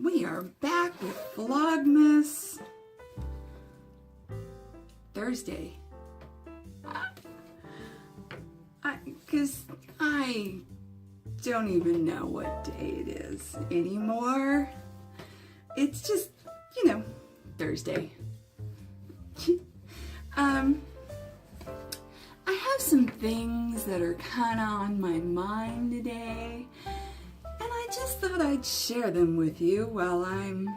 We are back with Vlogmas Thursday. Because I don't even know what day it is anymore. It's just, Thursday. I have some things that are kind of on my mind today, and I just thought I'd share them with you while I'm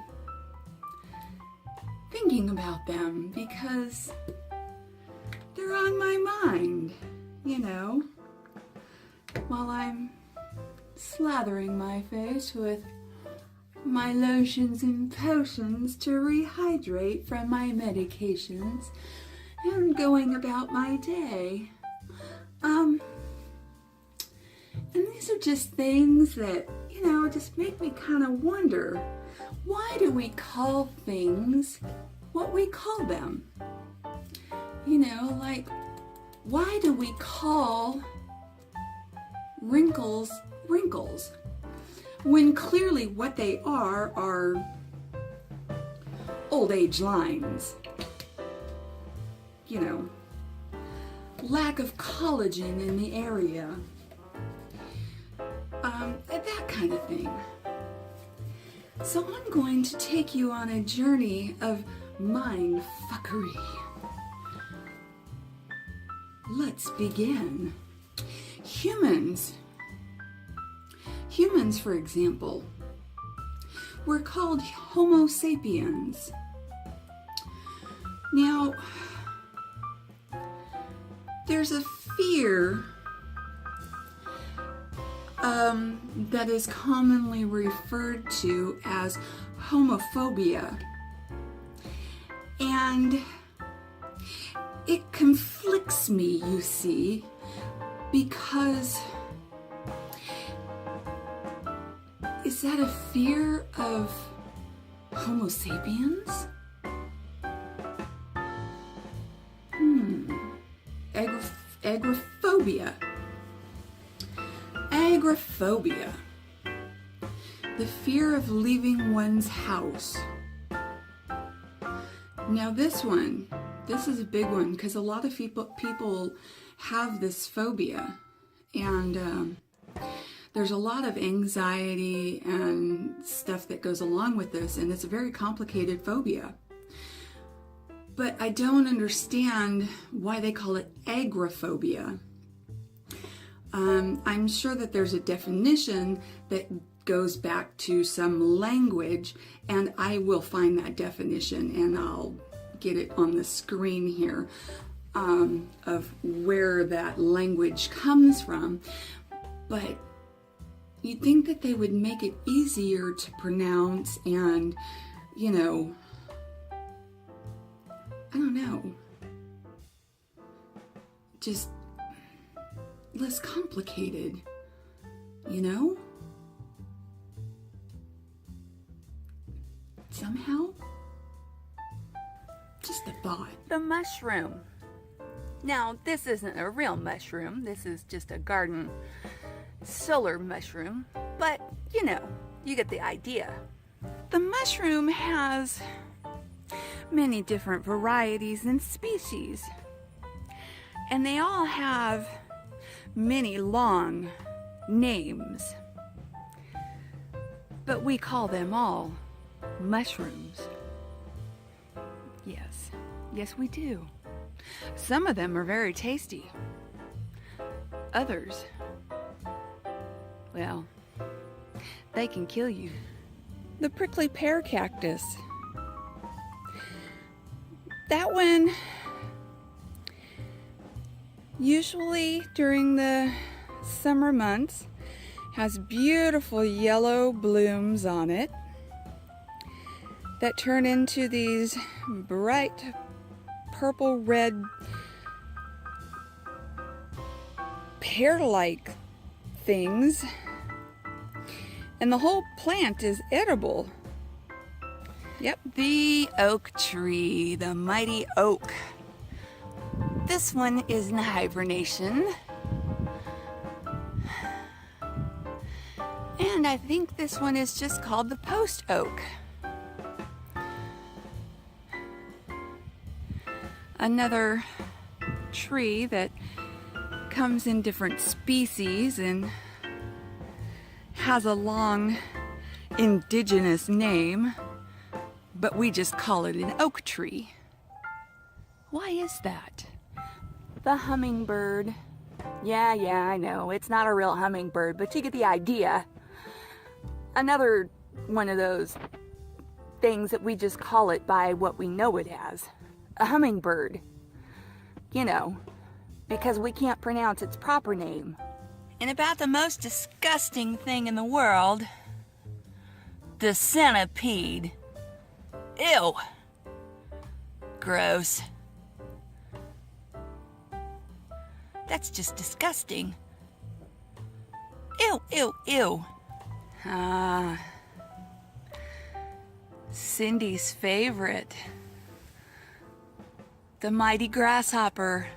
thinking about them, because they're on my mind, while I'm slathering my face with my lotions and potions to rehydrate from my medications and going about my day. And these are just things that, just make me kind of wonder, why do we call things what we call them? Like, why do we call wrinkles wrinkles, when clearly what they are old age lines? Lack of collagen in the area, that kind of thing. So I'm going to take you on a journey of mind fuckery. Let's begin. Humans, for example, were called Homo sapiens. Now, there's a fear that is commonly referred to as homophobia, and it conflicts me, you see, because is that a fear of Homo sapiens? Agoraphobia. Agoraphobia. The fear of leaving one's house. Now this is a big one, because a lot of people have this phobia, and there's a lot of anxiety and stuff that goes along with this, and it's a very complicated phobia. But I don't understand why they call it agoraphobia. I'm sure that there's a definition that goes back to some language, and I will find that definition and I'll get it on the screen here, of where that language comes from. But you'd think that they would make it easier to pronounce and, I don't know, just less complicated, somehow. Just a thought. The mushroom. Now, this isn't a real mushroom. This is just a garden solar mushroom, but you get the idea. The mushroom has many different varieties and species, and they all have many long names, but we call them all mushrooms. Yes, we do. Some of them are very tasty. Others, well, they can kill you. The prickly pear cactus. That one, usually during the summer months, has beautiful yellow blooms on it that turn into these bright purple red pear-like things, and the whole plant is edible. Yep, the oak tree, the mighty oak. This one is in hibernation, and And I think this one is just called the post oak. Another tree that comes in different species and has a long indigenous name, but we just call it an oak tree. Why is that? The hummingbird. Yeah, I know. It's not a real hummingbird, but you get the idea. Another one of those things that we just call it by what we know it as. A hummingbird. You know, because we can't pronounce its proper name. And about the most disgusting thing in the world, the centipede. Ew. Gross. That's just disgusting. Ew. Cindy's favorite. The mighty grasshopper.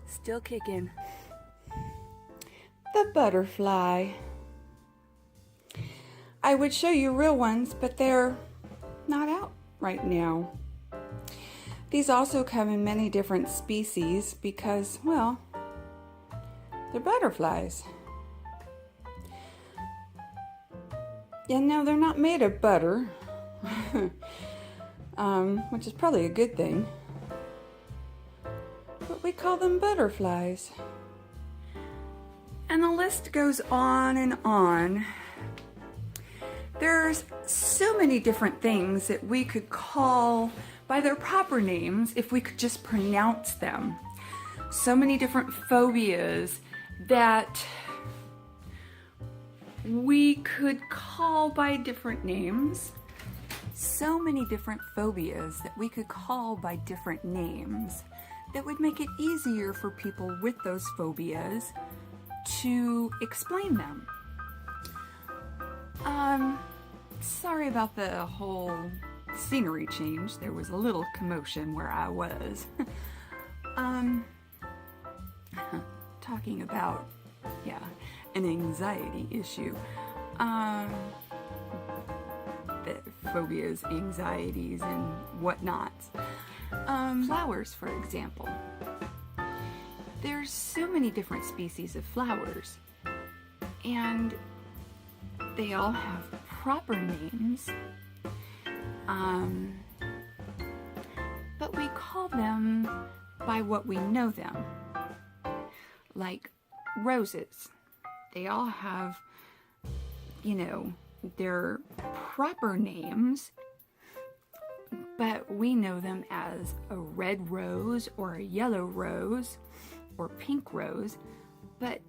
Still kicking. The butterfly. I would show you real ones, but they're not out right now. These also come in many different species because, well, they're butterflies. Yeah, no, they're not made of butter, which is probably a good thing. But we call them butterflies. And the list goes on and on. There's so many different things that we could call by their proper names if we could just pronounce them. So many different phobias that we could call by different names. So many different phobias that we could call by different names that would make it easier for people with those phobias to explain them. Sorry about the whole scenery change. There was a little commotion where I was. Talking about, an anxiety issue. The phobias, anxieties, and whatnot. Flowers, for example. There's so many different species of flowers, and they all have proper names, but we call them by what we know them. Like roses. They all have, their proper names, but we know them as a red rose or a yellow rose or pink rose, but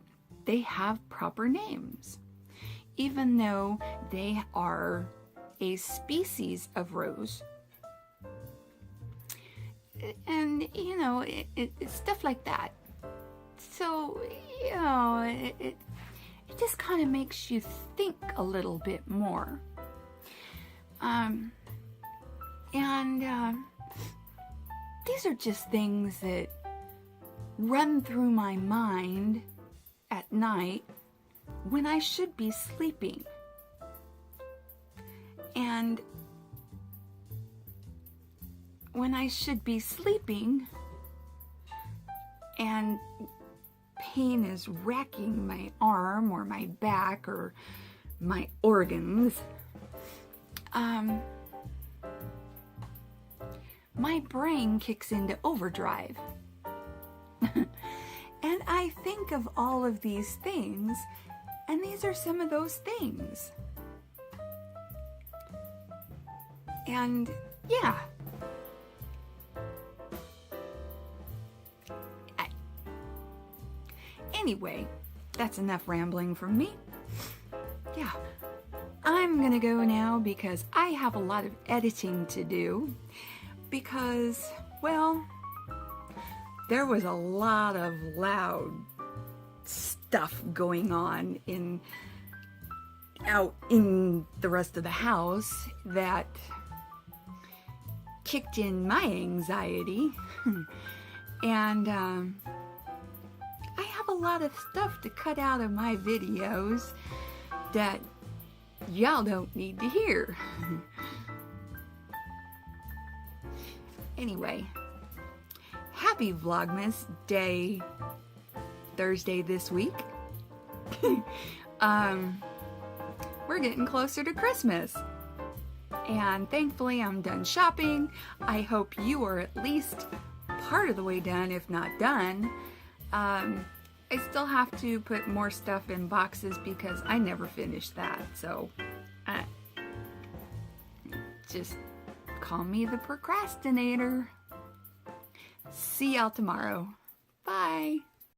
they have proper names, even though they are a species of rose. And, it's stuff like that. So, it just kind of makes you think a little bit more. These are just things that run through my mind at night when I should be sleeping. And when I should be sleeping and pain is racking my arm or my back or my organs, my brain kicks into overdrive. And I think of all of these things, and these are some of those things. And anyway, that's enough rambling from me. I'm gonna go now because I have a lot of editing to do because, there was a lot of loud stuff going on out in the rest of the house that kicked in my anxiety. And I have a lot of stuff to cut out of my videos that y'all don't need to hear. Anyway, happy Vlogmas Day, Thursday this week. We're getting closer to Christmas. And thankfully I'm done shopping. I hope you are at least part of the way done, if not done. I still have to put more stuff in boxes because I never finished that. So, just call me the procrastinator. See y'all tomorrow. Bye.